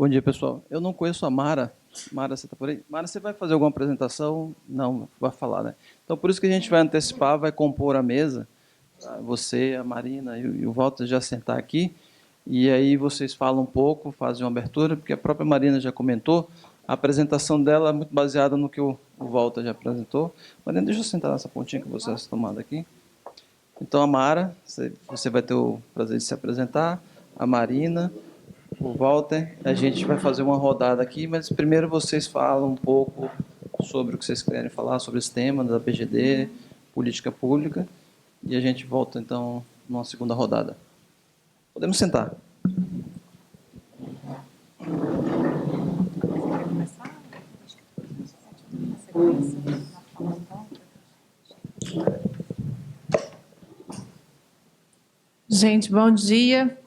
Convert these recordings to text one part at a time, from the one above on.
Bom dia, pessoal. Eu não conheço a Mara. Mara, você está por aí? Mara, você vai fazer alguma apresentação? Não, vai falar, né? Então, por isso que a gente vai antecipar, vai compor a mesa. Você, a Marina e o Walter já sentar aqui. E aí vocês falam um pouco, fazem uma abertura, porque a própria Marina já comentou. A apresentação dela é muito baseada no que o Walter já apresentou. Marina, deixa eu sentar nessa pontinha que você está tomando aqui. Então, a Mara, você vai ter o prazer de se apresentar. A Marina, o Walter, a gente vai fazer uma rodada aqui, mas primeiro vocês falam um pouco sobre o que vocês querem falar, sobre esse tema da BGD, política pública, e a gente volta, então, numa segunda rodada. Podemos sentar. Gente, bom dia.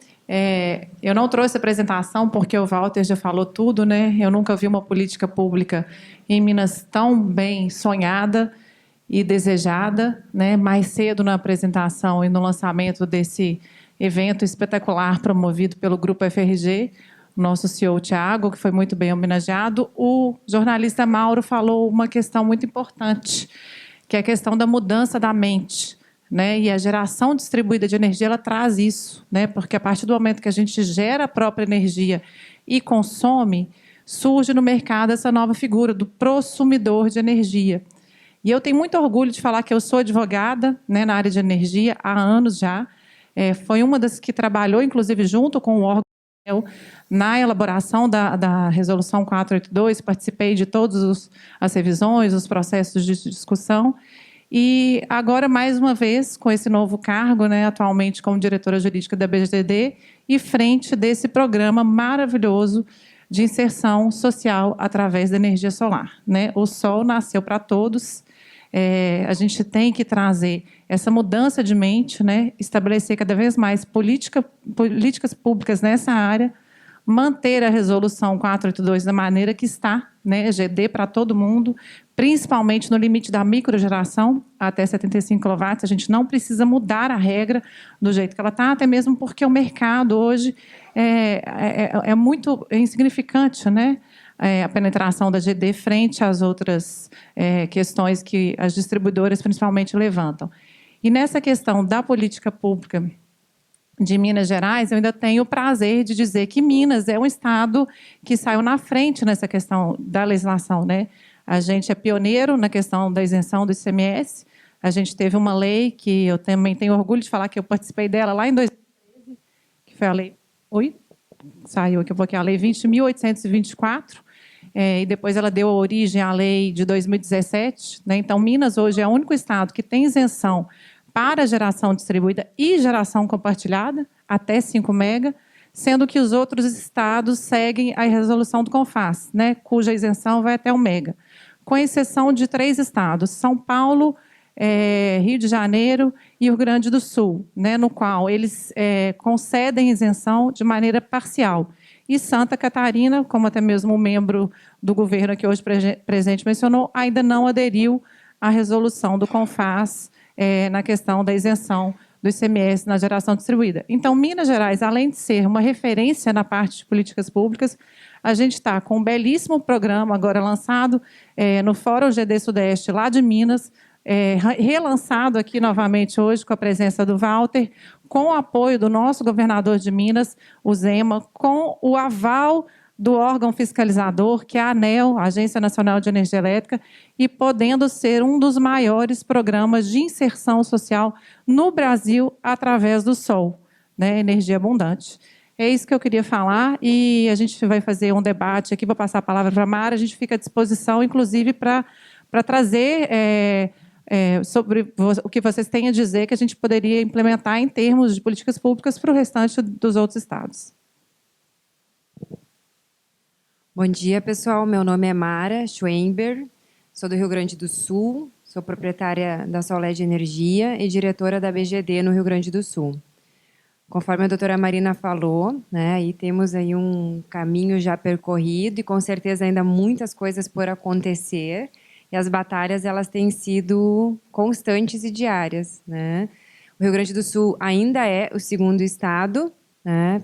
Eu não trouxe apresentação porque o Walter já falou tudo, né? Eu nunca vi uma política pública em Minas tão bem sonhada e desejada, né? Mais cedo na apresentação e no lançamento desse evento espetacular promovido pelo Grupo FRG, nosso CEO Tiago, que foi muito bem homenageado, o jornalista Mauro falou uma questão muito importante, que é a questão da mudança da mente, né? E a geração distribuída de energia ela traz isso, né? Porque a partir do momento que a gente gera a própria energia e consome, surge no mercado essa nova figura do prosumidor de energia. E eu tenho muito orgulho de falar que eu sou advogada, né, na área de energia há anos já. Foi uma das que trabalhou, inclusive, junto com o órgão na elaboração da Resolução 482, participei de todas as revisões, os processos de discussão. E agora, mais uma vez, com esse novo cargo, né, atualmente como diretora jurídica da BGD, e frente desse programa maravilhoso de inserção social através da energia solar, né? O sol nasceu para todos. A gente tem que trazer essa mudança de mente, né? Estabelecer cada vez mais políticas públicas nessa área, manter a resolução 482 da maneira que está, né? GD para todo mundo, principalmente no limite da microgeração, até 75 kW. A gente não precisa mudar a regra do jeito que ela está, até mesmo porque o mercado hoje é muito insignificante, né? A penetração da GD frente às outras questões que as distribuidoras principalmente levantam. E nessa questão da política pública de Minas Gerais, eu ainda tenho o prazer de dizer que Minas é um estado que saiu na frente nessa questão da legislação, né? A gente é pioneiro na questão da isenção do ICMS. A gente teve uma lei que eu também tenho orgulho de falar que eu participei dela lá em 2013, que foi a lei... Oi? Saiu aqui um pouquinho, a Lei 20.824, e depois ela deu origem à Lei de 2017. Né? Então, Minas hoje é o único estado que tem isenção para geração distribuída e geração compartilhada, até 5 mega, sendo que os outros estados seguem a resolução do CONFAS, né? Cuja isenção vai até 1 mega, com exceção de 3 estados, São Paulo, Rio de Janeiro e Rio Grande do Sul, né, no qual eles concedem isenção de maneira parcial. E Santa Catarina, como até mesmo o membro do governo aqui hoje presente mencionou, ainda não aderiu à resolução do CONFAS na questão da isenção do ICMS na geração distribuída. Então, Minas Gerais, além de ser uma referência na parte de políticas públicas, a gente está com um belíssimo programa agora lançado no Fórum GD Sudeste, lá de Minas, relançado aqui novamente hoje com a presença do Walter, com o apoio do nosso governador de Minas, o Zema, com o aval do órgão fiscalizador, que é a ANEEL, a Agência Nacional de Energia Elétrica, e podendo ser um dos maiores programas de inserção social no Brasil através do sol, né, energia abundante. É isso que eu queria falar, e a gente vai fazer um debate aqui, vou passar a palavra para a Mara, a gente fica à disposição, inclusive, para trazer sobre o que vocês têm a dizer que a gente poderia implementar em termos de políticas públicas para o restante dos outros estados. Bom dia, pessoal. Meu nome é Mara Schwember, sou do Rio Grande do Sul, sou proprietária da Soled Energia e diretora da BGD no Rio Grande do Sul. Conforme a doutora Marina falou, né, aí temos aí um caminho já percorrido e com certeza ainda muitas coisas por acontecer, e as batalhas elas têm sido constantes e diárias, né? O Rio Grande do Sul ainda é o segundo estado, né,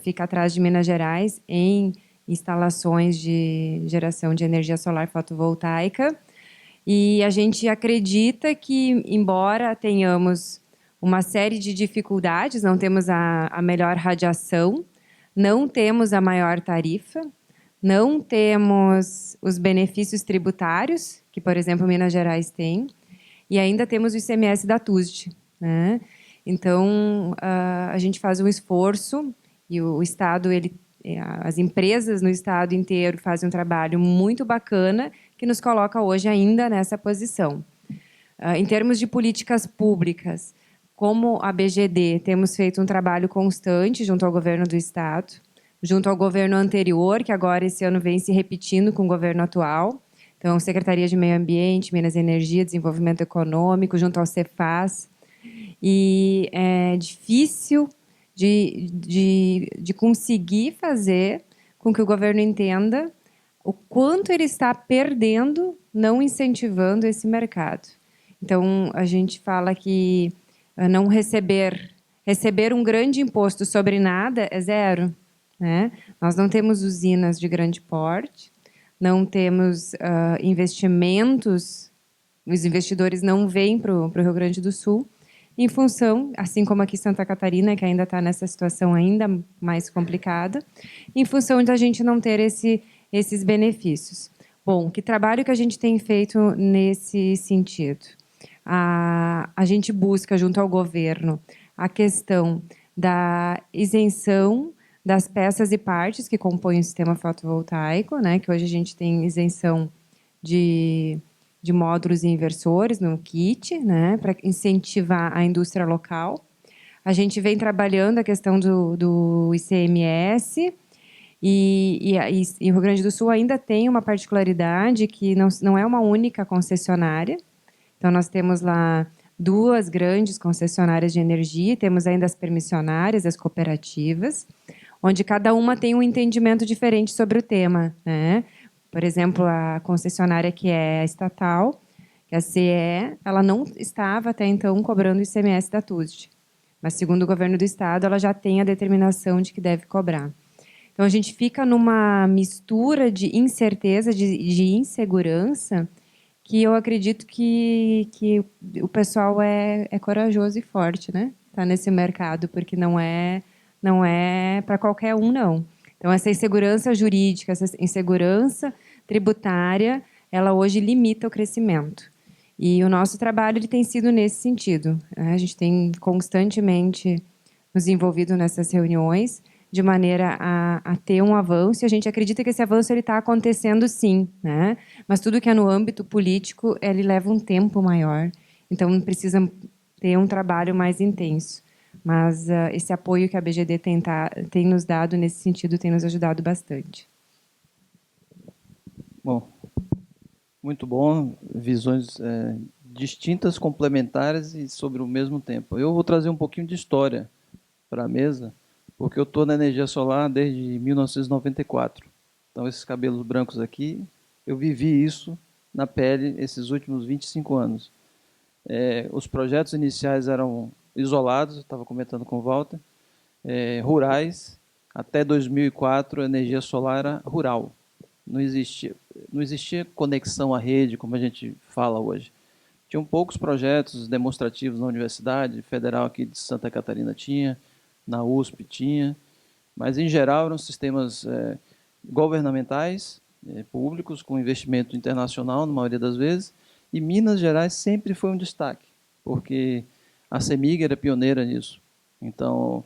fica atrás de Minas Gerais em instalações de geração de energia solar fotovoltaica. E a gente acredita que, embora tenhamos uma série de dificuldades, não temos a melhor radiação, não temos a maior tarifa, não temos os benefícios tributários, que, por exemplo, Minas Gerais tem, e ainda temos o ICMS da TUSD, né? Então, a gente faz um esforço, e o Estado, as empresas no Estado inteiro fazem um trabalho muito bacana, que nos coloca hoje ainda nessa posição. Em termos de políticas públicas, como a BGD, temos feito um trabalho constante junto ao governo do Estado, junto ao governo anterior, que agora esse ano vem se repetindo com o governo atual. Então, Secretaria de Meio Ambiente, Minas e Energia, Desenvolvimento Econômico, junto ao Cefaz. E é difícil de conseguir fazer com que o governo entenda o quanto ele está perdendo não incentivando esse mercado. Então, a gente fala que não receber um grande imposto sobre nada é zero, né? Nós não temos usinas de grande porte, não temos investimentos, os investidores não vêm para o Rio Grande do Sul, em função, assim como aqui em Santa Catarina, que ainda está nessa situação ainda mais complicada, em função de a gente não ter esses benefícios. Bom, que trabalho que a gente tem feito nesse sentido? A gente busca, junto ao governo, a questão da isenção das peças e partes que compõem o sistema fotovoltaico, né, que hoje a gente tem isenção de módulos e inversores no kit, né, para incentivar a indústria local. A gente vem trabalhando a questão do ICMS, e o Rio Grande do Sul ainda tem uma particularidade que não é uma única concessionária. Então, nós temos lá 2 grandes concessionárias de energia, temos ainda as permissionárias, as cooperativas, onde cada uma tem um entendimento diferente sobre o tema, né? Por exemplo, a concessionária que é estatal, que é a CE, ela não estava até então cobrando o ICMS da TUSD. Mas, segundo o governo do Estado, ela já tem a determinação de que deve cobrar. Então, a gente fica numa mistura de incerteza, de insegurança, que eu acredito que o pessoal é corajoso e forte, né? Tá nesse mercado, porque não é para qualquer um, não. Então, essa insegurança jurídica, essa insegurança tributária, ela hoje limita o crescimento. E o nosso trabalho ele tem sido nesse sentido. A gente tem constantemente nos envolvido nessas reuniões, de maneira a ter um avanço, e a gente acredita que esse avanço está acontecendo sim, né? Mas tudo que é no âmbito político, ele leva um tempo maior, então precisa ter um trabalho mais intenso. Mas esse apoio que a BGD tem nos dado nesse sentido tem nos ajudado bastante. Bom, muito bom, visões distintas, complementares e sobre o mesmo tempo. Eu vou trazer um pouquinho de história para a mesa, porque eu estou na energia solar desde 1994. Então, esses cabelos brancos aqui, eu vivi isso na pele esses últimos 25 anos. Os projetos iniciais eram isolados, eu estava comentando com o Walter, rurais. Até 2004, a energia solar era rural. Não existia conexão à rede, como a gente fala hoje. Tinham poucos projetos demonstrativos na Universidade Federal aqui de Santa Catarina tinha, na USP tinha, mas, em geral, eram sistemas governamentais, públicos, com investimento internacional, na maioria das vezes, e Minas Gerais sempre foi um destaque, porque a CEMIG era pioneira nisso. Então,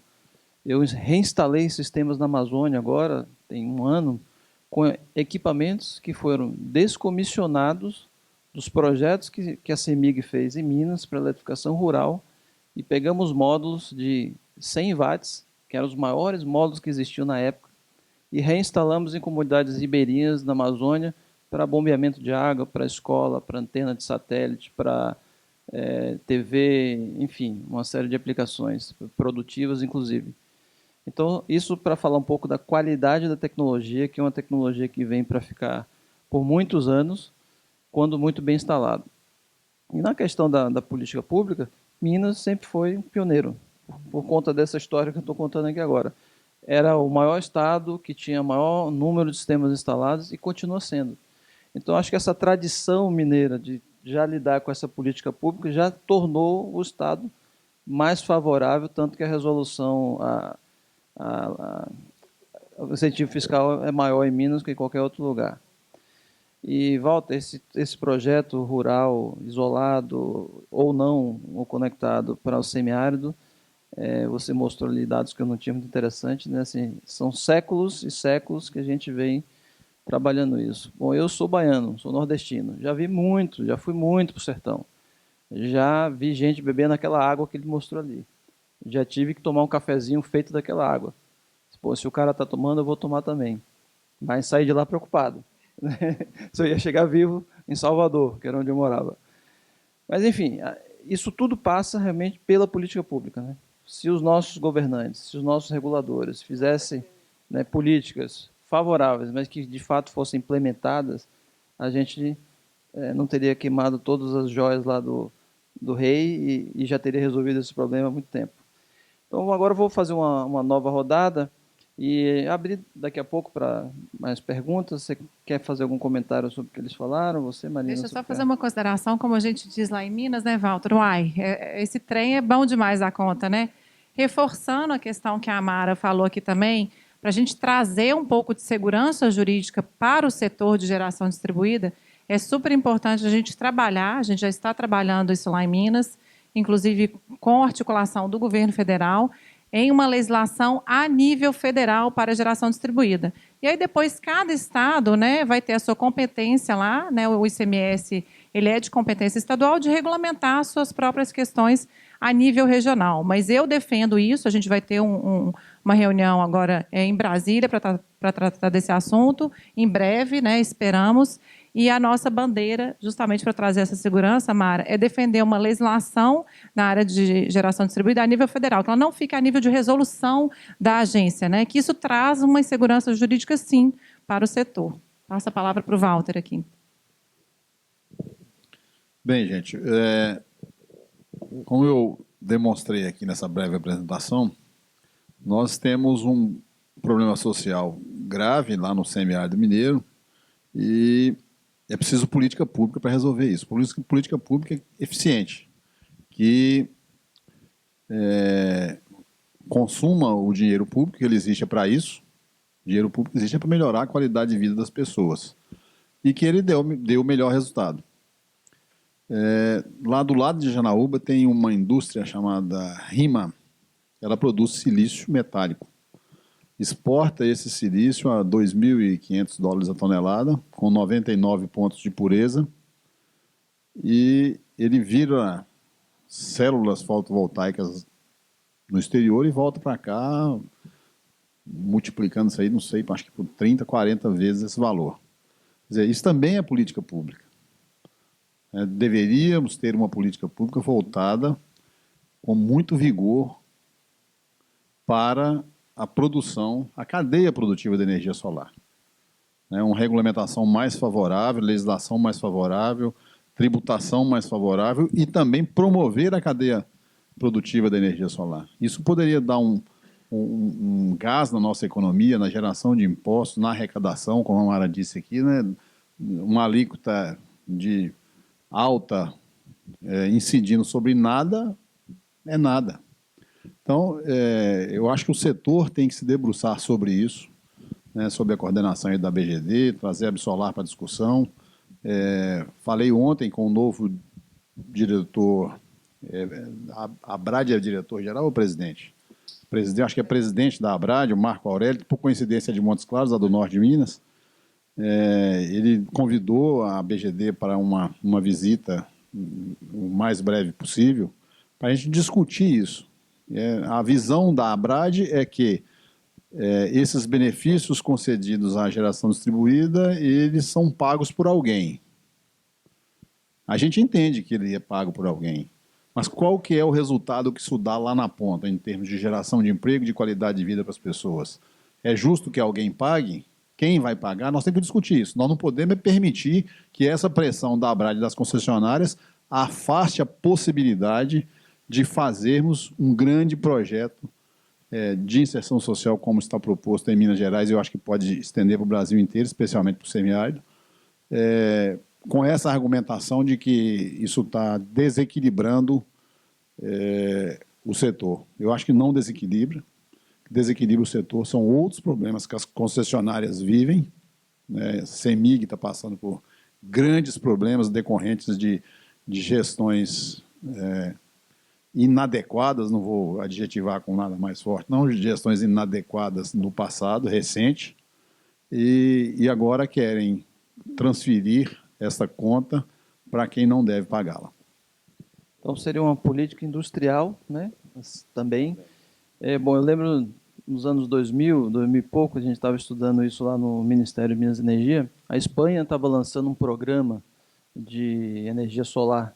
eu reinstalei sistemas na Amazônia agora, tem um ano, com equipamentos que foram descomissionados dos projetos que a CEMIG fez em Minas para eletrificação rural, e pegamos módulos de 100 watts, que eram os maiores módulos que existiam na época, e reinstalamos em comunidades ribeirinhas na Amazônia para bombeamento de água, para escola, para antena de satélite, para TV, enfim, uma série de aplicações produtivas, inclusive. Então, isso para falar um pouco da qualidade da tecnologia, que é uma tecnologia que vem para ficar por muitos anos, quando muito bem instalado. E na questão da política pública, Minas sempre foi um pioneiro, por conta dessa história que eu estou contando aqui agora. era o maior estado que tinha maior número de sistemas instalados e continua sendo. Então, acho que essa tradição mineira de já lidar com essa política pública já tornou o estado mais favorável, tanto que a resolução, o incentivo fiscal é maior em Minas que em qualquer outro lugar. E, Walter, esse projeto rural isolado ou não, ou conectado para o semiárido, você mostrou ali dados que eu não tinha muito interessante, né? Assim, são séculos e séculos que a gente vem trabalhando isso. Bom, eu sou baiano, sou nordestino, já vi muito, já fui muito para o sertão, já vi gente bebendo aquela água que ele mostrou ali, já tive que tomar um cafezinho feito daquela água. Pô, se o cara está tomando, eu vou tomar também, mas saí de lá preocupado. Se eu ia chegar vivo em Salvador, que era onde eu morava. Mas, enfim, isso tudo passa realmente pela política pública, né? Se os nossos governantes, se os nossos reguladores fizessem, né, políticas favoráveis, mas que de fato fossem implementadas, a gente não teria queimado todas as joias lá do rei e já teria resolvido esse problema há muito tempo. Então, agora eu vou fazer uma nova rodada e abrir daqui a pouco para mais perguntas. Você quer fazer algum comentário sobre o que eles falaram? Você, Marina? Deixa eu só fazer uma consideração, como a gente diz lá em Minas, né, Walter? Uai, esse trem é bom demais da conta, né? Reforçando a questão que a Mara falou aqui também, para a gente trazer um pouco de segurança jurídica para o setor de geração distribuída, é super importante a gente trabalhar, a gente já está trabalhando isso lá em Minas, inclusive com articulação do governo federal, em uma legislação a nível federal para a geração distribuída. E aí depois cada estado, né, vai ter a sua competência lá, né, o ICMS ele é de competência estadual de regulamentar as suas próprias questões a nível regional. Mas eu defendo isso, a gente vai ter uma reunião agora em Brasília para tratar desse assunto, em breve, né, esperamos. E a nossa bandeira, justamente para trazer essa segurança, Mara, é defender uma legislação na área de geração distribuída a nível federal, que ela não fique a nível de resolução da agência, né? Que isso traz uma insegurança jurídica, sim, para o setor. Passo a palavra para o Walter aqui. Bem, gente, como eu demonstrei aqui nessa breve apresentação, nós temos um problema social grave lá no semiárido mineiro e é preciso política pública para resolver isso. Política pública eficiente, que consuma o dinheiro público, que ele existe para isso. O dinheiro público existe para melhorar a qualidade de vida das pessoas. E que ele dê o melhor resultado. Lá do lado de Janaúba tem uma indústria chamada RIMA. Ela produz silício metálico. Exporta esse silício a $2.500 a tonelada, com 99 pontos de pureza, e ele vira células fotovoltaicas no exterior e volta para cá, multiplicando isso aí, não sei, acho que por 30, 40 vezes esse valor. Quer dizer, isso também é política pública. Deveríamos ter uma política pública voltada com muito vigor para a produção, a cadeia produtiva de energia solar. Uma regulamentação mais favorável, legislação mais favorável, tributação mais favorável e também promover a cadeia produtiva da energia solar. Isso poderia dar um gás na nossa economia, na geração de impostos, na arrecadação, como a Mara disse aqui, né? Uma alíquota de alta incidindo sobre nada é nada. Então, eu acho que o setor tem que se debruçar sobre isso, né, sobre a coordenação da BGD, trazer a Absolar para a discussão. Falei ontem com o novo diretor, a Abrad é diretor-geral ou presidente? Acho que é presidente da Abrad, o Marco Aurélio, por coincidência de Montes Claros, lá do norte de Minas. Ele convidou a BGD para uma visita o mais breve possível, para a gente discutir isso. A visão da Abrad é que esses benefícios concedidos à geração distribuída, eles são pagos por alguém. A gente entende que ele é pago por alguém, mas qual que é o resultado que isso dá lá na ponta, em termos de geração de emprego e de qualidade de vida para as pessoas? É justo que alguém pague? Quem vai pagar? Nós temos que discutir isso. Nós não podemos permitir que essa pressão da Abrad e das concessionárias afaste a possibilidade de fazermos um grande projeto de inserção social, como está proposto em Minas Gerais, eu acho que pode estender para o Brasil inteiro, especialmente para o semiárido, com essa argumentação de que isso está desequilibrando o setor. Eu acho que não desequilibra. Desequilibra o setor são outros problemas que as concessionárias vivem, né? CEMIG está passando por grandes problemas decorrentes de gestões inadequadas, não vou adjetivar com nada mais forte, não, gestões inadequadas no passado, recente, e agora querem transferir essa conta para quem não deve pagá-la. Então, seria uma política industrial, né? Mas também. Bom, eu lembro nos anos 2000 e pouco, a gente estava estudando isso lá no Ministério de Minas e Energia. A Espanha estava lançando um programa de energia solar.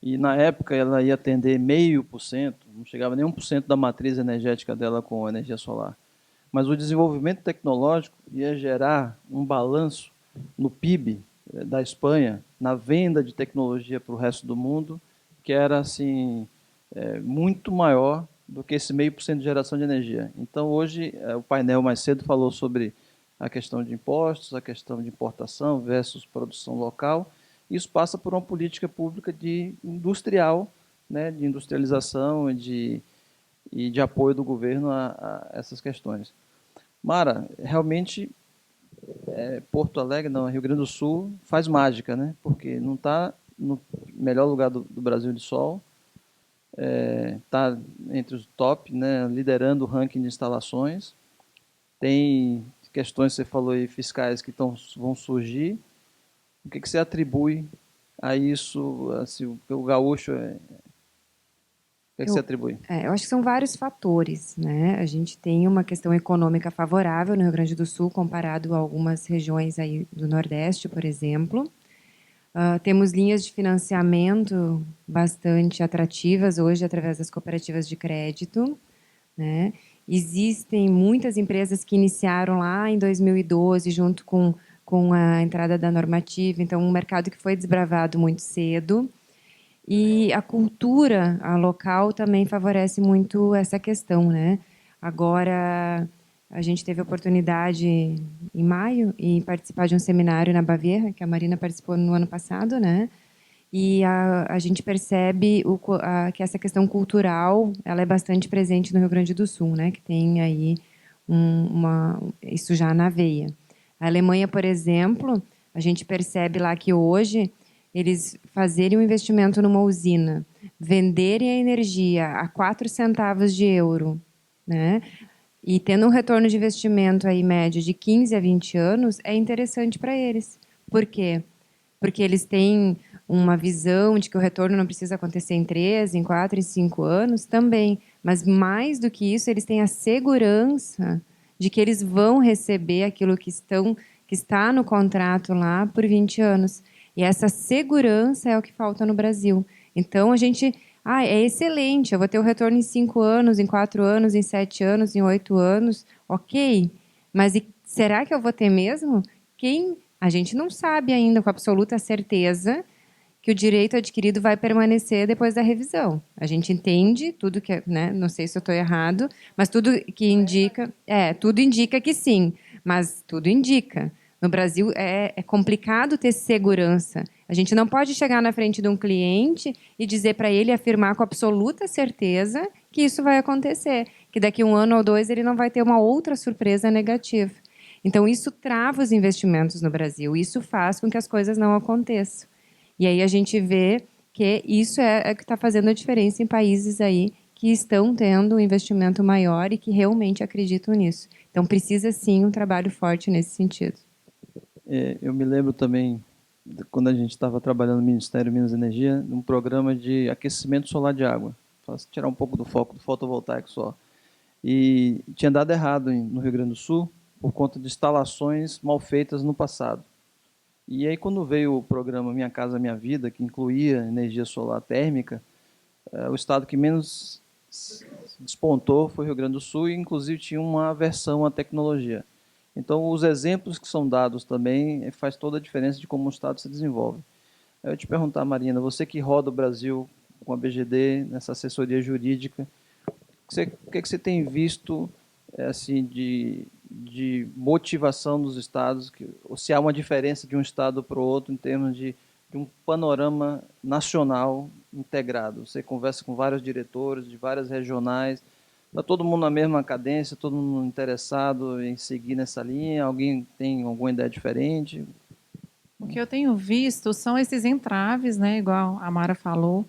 E, na época, ela ia atender 0,5%, não chegava nem 1% da matriz energética dela com energia solar. Mas o desenvolvimento tecnológico ia gerar um balanço no PIB da Espanha, na venda de tecnologia para o resto do mundo, que era assim, muito maior do que esse 0,5% de geração de energia. Então, hoje, o painel mais cedo falou sobre a questão de impostos, a questão de importação versus produção local. Isso passa por uma política pública industrial, né, de industrialização e de apoio do governo a essas questões. Mara, realmente, Porto Alegre, não, Rio Grande do Sul, faz mágica, né? Porque não está no melhor lugar do Brasil de sol, está entre os top, né, liderando o ranking de instalações. Tem questões, você falou aí, fiscais que vão surgir. O que você atribui a isso? Assim, o gaúcho, o que você atribui? Eu acho que são vários fatores, né? A gente tem uma questão econômica favorável no Rio Grande do Sul, comparado a algumas regiões aí do Nordeste, por exemplo. Temos linhas de financiamento bastante atrativas hoje, através das cooperativas de crédito, né? Existem muitas empresas que iniciaram lá em 2012, junto com a entrada da normativa, então um mercado que foi desbravado muito cedo. E a cultura local também favorece muito essa questão, né? Agora, a gente teve a oportunidade, em maio, de participar de um seminário na Baviera, que a Marina participou no ano passado, né? E a gente percebe que essa questão cultural ela é bastante presente no Rio Grande do Sul, né? Que tem aí isso já na veia. A Alemanha, por exemplo, a gente percebe lá que hoje eles fazerem um investimento numa usina, venderem a energia a 4 centavos de euro, né? E tendo um retorno de investimento aí médio de 15 a 20 anos, é interessante para eles. Por quê? Porque eles têm uma visão de que o retorno não precisa acontecer em 3, em 4, em 5 anos também. Mas, mais do que isso, eles têm a segurança de que eles vão receber aquilo que está no contrato lá por 20 anos. E essa segurança é o que falta no Brasil. Então, a gente... é excelente, eu vou ter o retorno em 5 anos, em 4 anos, em 7 anos, em 8 anos. Ok, mas será que eu vou ter mesmo? A gente não sabe ainda com absoluta certeza que o direito adquirido vai permanecer depois da revisão. A gente entende tudo que, né, não sei se eu estou errado, mas tudo que indica, tudo indica que sim, mas tudo indica. No Brasil é complicado ter segurança. A gente não pode chegar na frente de um cliente e dizer para ele, afirmar com absoluta certeza que isso vai acontecer, que daqui 1 ano ou 2 ele não vai ter uma outra surpresa negativa. Então, isso trava os investimentos no Brasil, isso faz com que as coisas não aconteçam. E aí a gente vê que isso é o que está fazendo a diferença em países aí que estão tendo um investimento maior e que realmente acreditam nisso. Então, precisa, sim, um trabalho forte nesse sentido. Eu me lembro também, quando a gente estava trabalhando no Ministério de Minas e Energia, num programa de aquecimento solar de água. Tirar um pouco do foco do fotovoltaico só. E tinha dado errado no Rio Grande do Sul, por conta de instalações mal feitas no passado. E aí, quando veio o programa Minha Casa Minha Vida, que incluía energia solar térmica, o estado que menos despontou foi o Rio Grande do Sul, e inclusive tinha uma aversão à tecnologia. Então, os exemplos que são dados também faz toda a diferença de como o estado se desenvolve. Eu te perguntar, Marina, você que roda o Brasil com a BGD, nessa assessoria jurídica, que você tem visto assim de motivação dos estados, ou se há uma diferença de um estado para o outro em termos de um panorama nacional integrado? Você conversa com vários diretores de várias regionais, está todo mundo na mesma cadência, todo mundo interessado em seguir nessa linha? Alguém tem alguma ideia diferente? O que eu tenho visto são esses entraves, né, igual a Mara falou.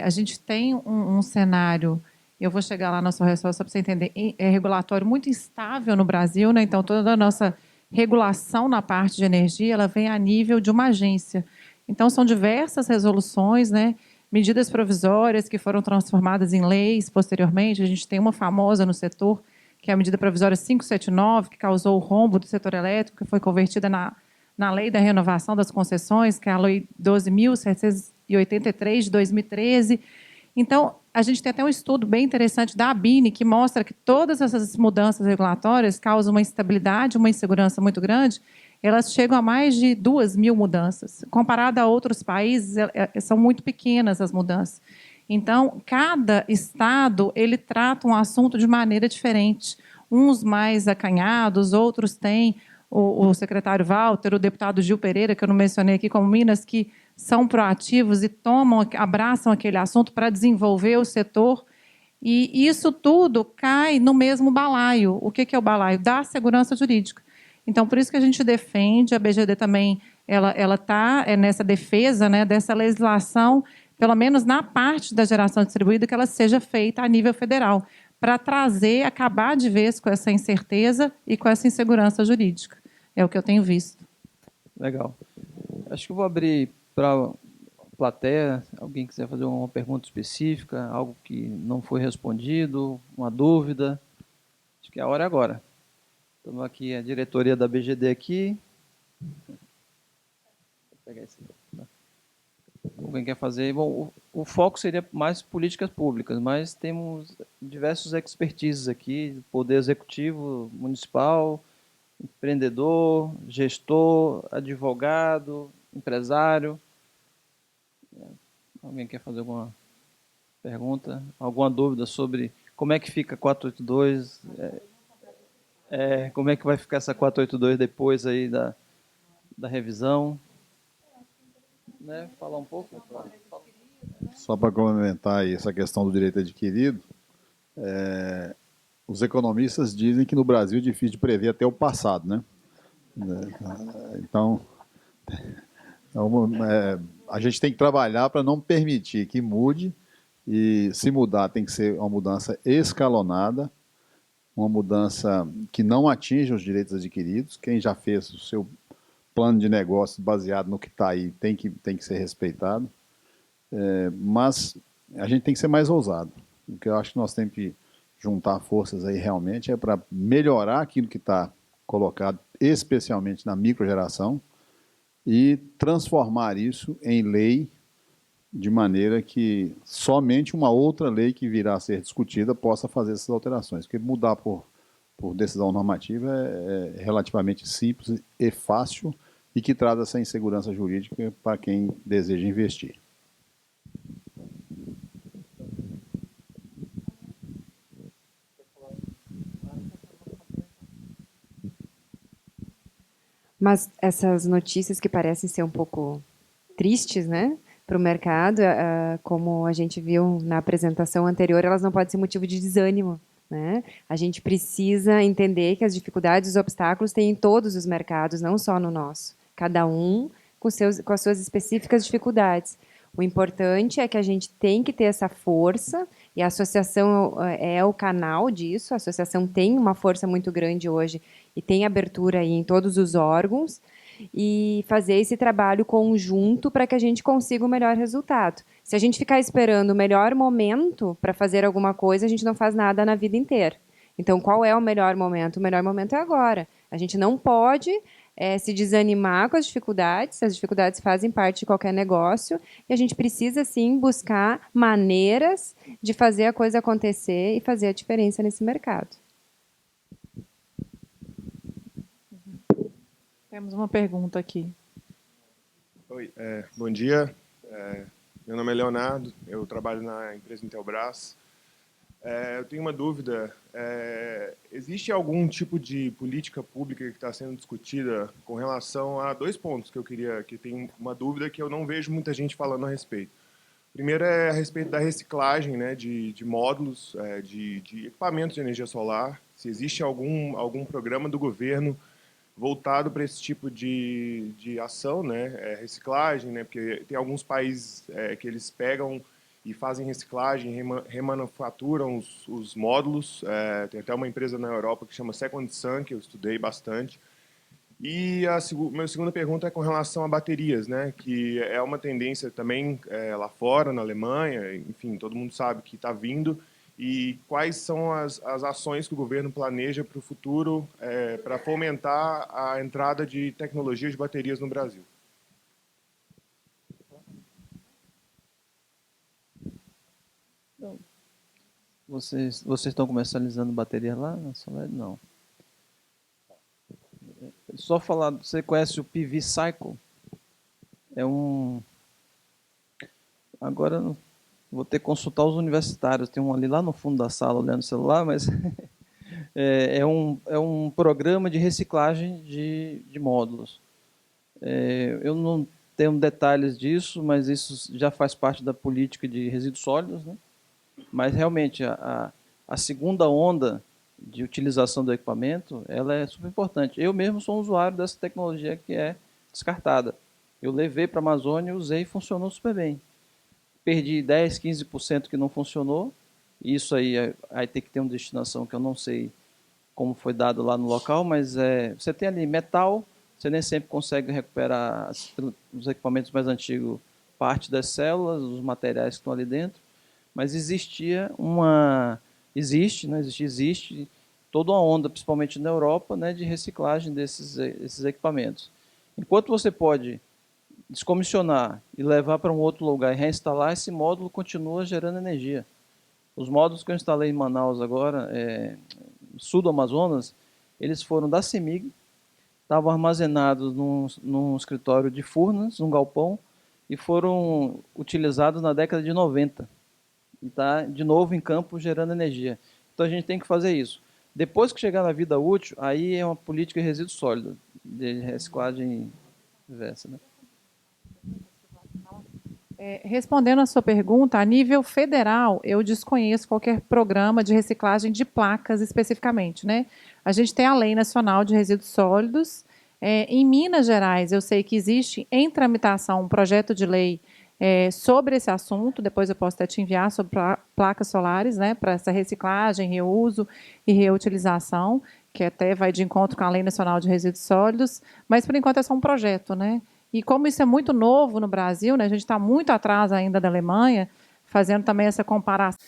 A gente tem um cenário, eu vou chegar lá na sua resposta para você entender, regulatório muito instável no Brasil, né? Então, toda a nossa regulação na parte de energia, ela vem a nível de uma agência. Então, são diversas resoluções, né, medidas provisórias que foram transformadas em leis posteriormente. A gente tem uma famosa no setor, que é a medida provisória 579, que causou o rombo do setor elétrico, que foi convertida na Lei da Renovação das Concessões, que é a Lei 12.783, de 2013. Então, a gente tem até um estudo bem interessante da ABINE, que mostra que todas essas mudanças regulatórias causam uma instabilidade, uma insegurança muito grande. Elas chegam a mais de 2.000 mudanças. Comparado a outros países, são muito pequenas as mudanças. Então, cada estado ele trata um assunto de maneira diferente. Uns mais acanhados, outros têm o secretário Walter, o deputado Gil Pereira, que eu não mencionei aqui, como Minas, que são proativos e abraçam aquele assunto para desenvolver o setor. E isso tudo cai no mesmo balaio. O que é o balaio? Da segurança jurídica. Então, por isso que a gente defende, a BGD também ela está nessa defesa, né, dessa legislação, pelo menos na parte da geração distribuída, que ela seja feita a nível federal, para acabar de vez com essa incerteza e com essa insegurança jurídica. É o que eu tenho visto. Legal. Acho que eu vou abrir para a plateia. Alguém quiser fazer uma pergunta específica, algo que não foi respondido, uma dúvida. Acho que a hora é agora. Estamos aqui, a diretoria da BGD aqui. Vou pegar esse aqui. Alguém quer fazer? Bom, o foco seria mais políticas públicas, mas temos diversos expertises aqui, poder executivo municipal, empreendedor, gestor, advogado, empresário. Alguém quer fazer alguma pergunta? Alguma dúvida sobre como é que fica 482? Como é que vai ficar essa 482 depois aí da revisão? Né? Falar um pouco? Só para complementar aí essa questão do direito adquirido, os economistas dizem que no Brasil é difícil de prever até o passado, né? Então, a gente tem que trabalhar para não permitir que mude, e se mudar tem que ser uma mudança escalonada, uma mudança que não atinja os direitos adquiridos. Quem já fez o seu plano de negócio baseado no que está aí tem que ser respeitado. Mas a gente tem que ser mais ousado. O que eu acho que nós temos que juntar forças aí realmente é para melhorar aquilo que está colocado, especialmente na microgeração, e transformar isso em lei, de maneira que somente uma outra lei que virá a ser discutida possa fazer essas alterações. Porque mudar por decisão normativa é relativamente simples e fácil, e que traz essa insegurança jurídica para quem deseja investir. Mas essas notícias que parecem ser um pouco tristes, né, para o mercado, como a gente viu na apresentação anterior, elas não podem ser motivo de desânimo, né? A gente precisa entender que as dificuldades e os obstáculos têm em todos os mercados, não só no nosso. Cada um com as suas específicas dificuldades. O importante é que a gente tem que ter essa força, e a associação é o canal disso. A associação tem uma força muito grande hoje e tem abertura aí em todos os órgãos, e fazer esse trabalho conjunto para que a gente consiga o melhor resultado. Se a gente ficar esperando o melhor momento para fazer alguma coisa, a gente não faz nada na vida inteira. Então, qual é o melhor momento? O melhor momento é agora. A gente não pode se desanimar com as dificuldades fazem parte de qualquer negócio, e a gente precisa, sim, buscar maneiras de fazer a coisa acontecer e fazer a diferença nesse mercado. Temos uma pergunta aqui. Oi, bom dia. Meu nome é Leonardo, eu trabalho na empresa Intelbras. Eu tenho uma dúvida. Existe algum tipo de política pública que está sendo discutida com relação a dois pontos que tem uma dúvida que eu não vejo muita gente falando a respeito. Primeiro é a respeito da reciclagem, né, de módulos, de equipamentos de energia solar. Se existe algum programa do governo voltado para esse tipo de ação, né, reciclagem, né, porque tem alguns países que eles pegam e fazem reciclagem, remanufaturam os módulos. Tem até uma empresa na Europa que chama Second Sun, que eu estudei bastante. E minha segunda pergunta é com relação a baterias, né, que é uma tendência também lá fora, na Alemanha, enfim, todo mundo sabe que está vindo. E quais são as ações que o governo planeja para o futuro para fomentar a entrada de tecnologia de baterias no Brasil? Vocês estão comercializando bateria lá na Solar? Não. Só falar, você conhece o PV Cycle? Agora vou ter que consultar os universitários, tem um ali lá no fundo da sala olhando o celular, mas é um programa de reciclagem de módulos. Eu não tenho detalhes disso, mas isso já faz parte da política de resíduos sólidos, né? Mas realmente a segunda onda de utilização do equipamento, ela é super importante. Eu mesmo sou um usuário dessa tecnologia que é descartada. Eu levei para a Amazônia, usei e funcionou super bem. Perdi 10, 15% que não funcionou. Isso aí tem que ter uma destinação que eu não sei como foi dado lá no local, mas você tem ali metal, você nem sempre consegue recuperar os equipamentos mais antigos, parte das células, os materiais que estão ali dentro, mas existe toda uma onda, principalmente na Europa, né, de reciclagem desses equipamentos. Enquanto você pode descomissionar e levar para um outro lugar e reinstalar, esse módulo continua gerando energia. Os módulos que eu instalei em Manaus agora, sul do Amazonas, eles foram da CEMIG, estavam armazenados num escritório de Furnas, num galpão, e foram utilizados na década de 90. E está, de novo, em campo, gerando energia. Então, a gente tem que fazer isso. Depois que chegar na vida útil, aí é uma política de resíduo sólido, de reciclagem inversa, né? Respondendo a sua pergunta, a nível federal, eu desconheço qualquer programa de reciclagem de placas especificamente, né? A gente tem a Lei Nacional de Resíduos Sólidos. Em Minas Gerais, eu sei que existe em tramitação um projeto de lei sobre esse assunto, depois eu posso até te enviar, sobre placas solares, né, para essa reciclagem, reuso e reutilização, que até vai de encontro com a Lei Nacional de Resíduos Sólidos, mas, por enquanto, é só um projeto, né? E como isso é muito novo no Brasil, né, a gente está muito atrás ainda da Alemanha, fazendo também essa comparação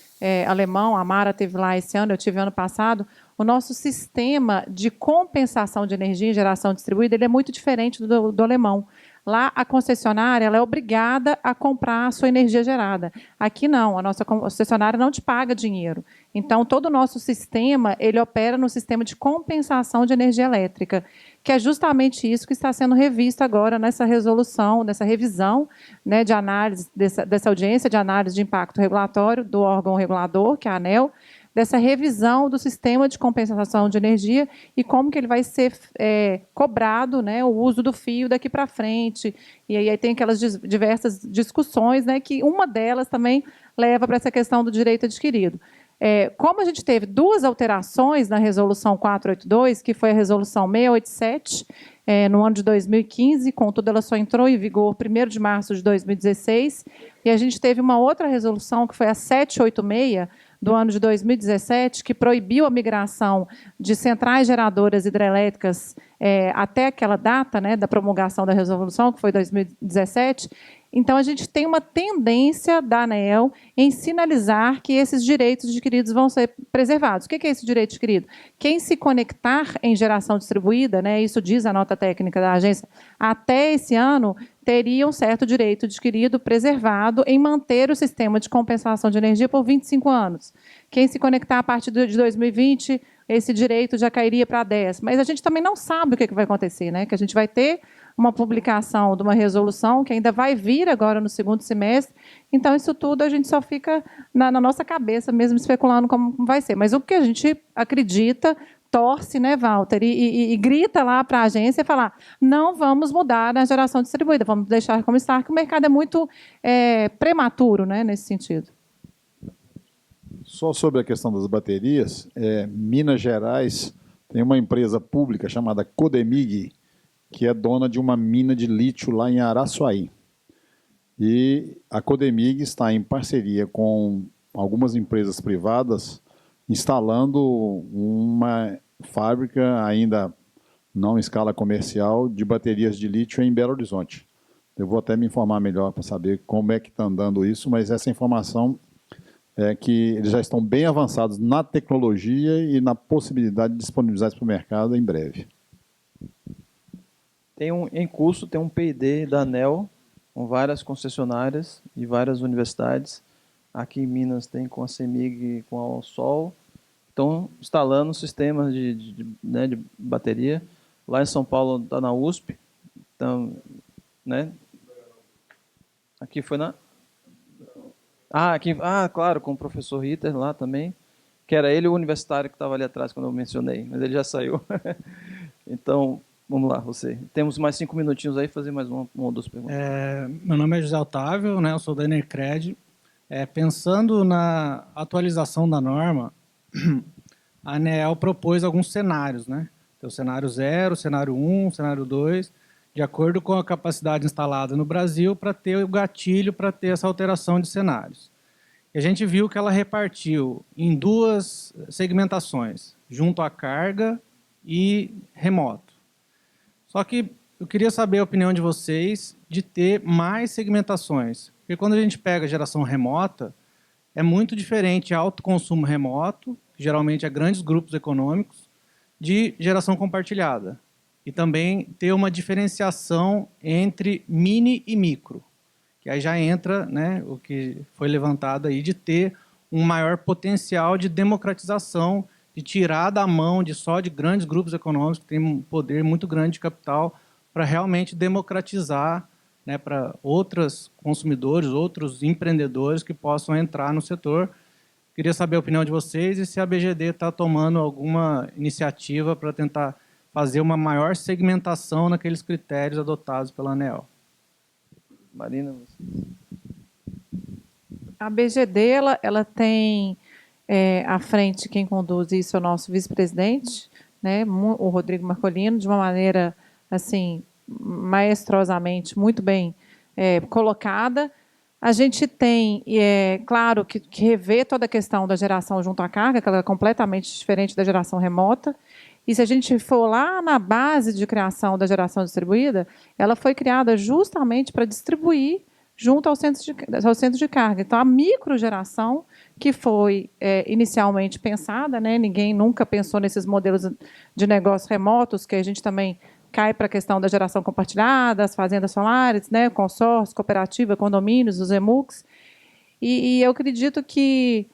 alemão, a Mara teve lá esse ano, eu tive ano passado, o nosso sistema de compensação de energia em geração distribuída ele é muito diferente do alemão. Lá, a concessionária ela é obrigada a comprar a sua energia gerada. Aqui, não. A nossa concessionária não te paga dinheiro. Então, todo o nosso sistema ele opera no sistema de compensação de energia elétrica, que é justamente isso que está sendo revisto agora nessa resolução, nessa revisão, né, de análise, dessa audiência de análise de impacto regulatório do órgão regulador, que é a ANEEL, dessa revisão do sistema de compensação de energia e como que ele vai ser cobrado, né, o uso do fio daqui para frente. E aí tem aquelas diversas discussões, né, que uma delas também leva para essa questão do direito adquirido. Como a gente teve duas alterações na Resolução 482, que foi a Resolução 687, no ano de 2015, contudo, ela só entrou em vigor 1º de março de 2016, e a gente teve uma outra resolução, que foi a 786, do ano de 2017, que proibiu a migração de centrais geradoras hidrelétricas até aquela data, né, da promulgação da resolução, que foi 2017. Então, a gente tem uma tendência da ANEEL em sinalizar que esses direitos adquiridos vão ser preservados. O que é esse direito adquirido? Quem se conectar em geração distribuída, né, isso diz a nota técnica da agência, até esse ano, teria um certo direito adquirido, preservado, em manter o sistema de compensação de energia por 25 anos. Quem se conectar a partir de 2020, esse direito já cairia para 10. Mas a gente também não sabe o que vai acontecer, né? Que a gente vai ter uma publicação de uma resolução que ainda vai vir agora no segundo semestre. Então, isso tudo a gente só fica na nossa cabeça mesmo, especulando como vai ser. Mas o que a gente acredita, torce, né, Walter, e grita lá para a agência e falar: não vamos mudar na geração distribuída, vamos deixar como está, que o mercado é muito prematuro, né, nesse sentido. Só sobre a questão das baterias, Minas Gerais tem uma empresa pública chamada Codemig, que é dona de uma mina de lítio lá em Araçuaí. E a Codemig está em parceria com algumas empresas privadas, instalando uma fábrica, ainda não em escala comercial, de baterias de lítio em Belo Horizonte. Eu vou até me informar melhor para saber como é que está andando isso, mas essa informação é que eles já estão bem avançados na tecnologia e na possibilidade de disponibilizar isso para o mercado em breve. Em curso tem um P&D da ANEEL, com várias concessionárias e várias universidades. Aqui em Minas tem com a CEMIG e com a Alsol. Estão instalando sistemas de bateria. Lá em São Paulo está na USP. Então, né? Aqui foi na... claro, com o professor Ritter lá também, que era ele o universitário que estava ali atrás quando eu mencionei, mas ele já saiu. Então, vamos lá, você. Temos mais 5 minutinhos aí, fazer mais uma ou duas perguntas. Meu nome é José Otávio, né, eu sou da Enercred. Pensando na atualização da norma, a ANEEL propôs alguns cenários, né? Tem o cenário 0, cenário 1, cenário 2, de acordo com a capacidade instalada no Brasil, para ter o gatilho para ter essa alteração de cenários. E a gente viu que ela repartiu em 2 segmentações, junto à carga e remoto. Só que eu queria saber a opinião de vocês de ter mais segmentações. Porque quando a gente pega a geração remota, é muito diferente alto consumo remoto, que geralmente é grandes grupos econômicos, de geração compartilhada. E também ter uma diferenciação entre mini e micro, que aí já entra, né, o que foi levantado aí, de ter um maior potencial de democratização, de tirar da mão só de grandes grupos econômicos que têm um poder muito grande de capital, para realmente democratizar, né, para outros consumidores, outros empreendedores que possam entrar no setor. Queria saber a opinião de vocês e se a BGD está tomando alguma iniciativa para tentar fazer uma maior segmentação naqueles critérios adotados pela ANEEL. Marina, você. A BGD ela tem à frente quem conduz isso é o nosso vice-presidente, né, o Rodrigo Marcolino, de uma maneira assim maestrosamente muito bem colocada. A gente tem, claro, que rever toda a questão da geração junto à carga, que ela é completamente diferente da geração remota. E se a gente for lá na base de criação da geração distribuída, ela foi criada justamente para distribuir junto ao centro de carga. Então, a microgeração, que foi inicialmente pensada, né, ninguém nunca pensou nesses modelos de negócios remotos, que a gente também cai para a questão da geração compartilhada, as fazendas solares, né, consórcio, cooperativa, condomínios, os EMUCs. E eu acredito que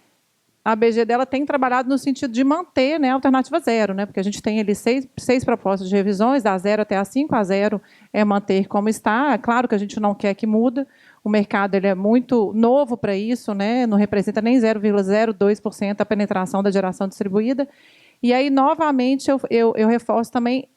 a BG dela tem trabalhado no sentido de manter, né, a alternativa 0, né, porque a gente tem ali 6 propostas de revisões, da 0 até a 5. A 0 é manter como está. É claro que a gente não quer que muda. O mercado ele é muito novo para isso, né, não representa nem 0,02% a penetração da geração distribuída. E aí, novamente, eu reforço também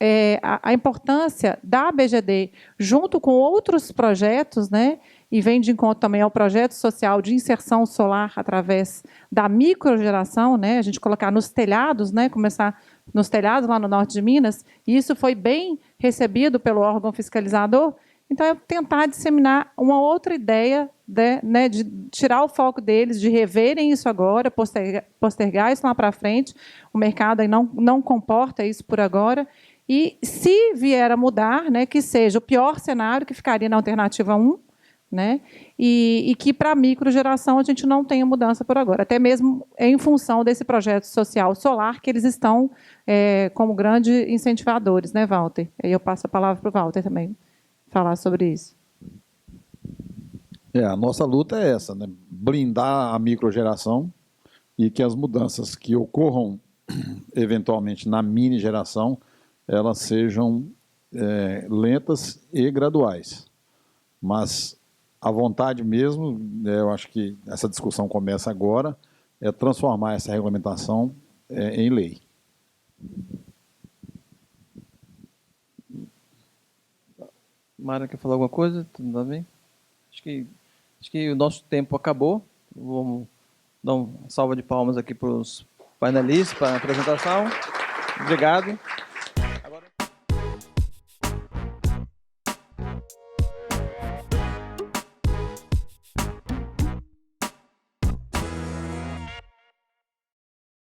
a importância da BGD, junto com outros projetos, né, e vem de encontro também ao projeto social de inserção solar através da microgeração, né, a gente colocar nos telhados, né, começar nos telhados lá no norte de Minas, e isso foi bem recebido pelo órgão fiscalizador. Então, é tentar disseminar uma outra ideia de tirar o foco deles, de reverem isso agora, postergar isso lá para frente. O mercado aí não comporta isso por agora. E, se vier a mudar, né, que seja o pior cenário, que ficaria na alternativa 1, né, e que, para a microgeração, a gente não tenha mudança por agora, até mesmo em função desse projeto social solar, que eles estão como grandes incentivadores, né, Walter? Aí eu passo a palavra para o Walter também falar sobre isso. A nossa luta é essa, né? Blindar a microgeração e que as mudanças que ocorram eventualmente na mini geração, elas sejam lentas e graduais. Mas a vontade mesmo, eu acho que essa discussão começa agora, é transformar essa regulamentação em lei. Mara, quer falar alguma coisa? Tudo bem? Acho que o nosso tempo acabou. Vamos dar uma salva de palmas aqui para os painelistas, para a apresentação. Obrigado.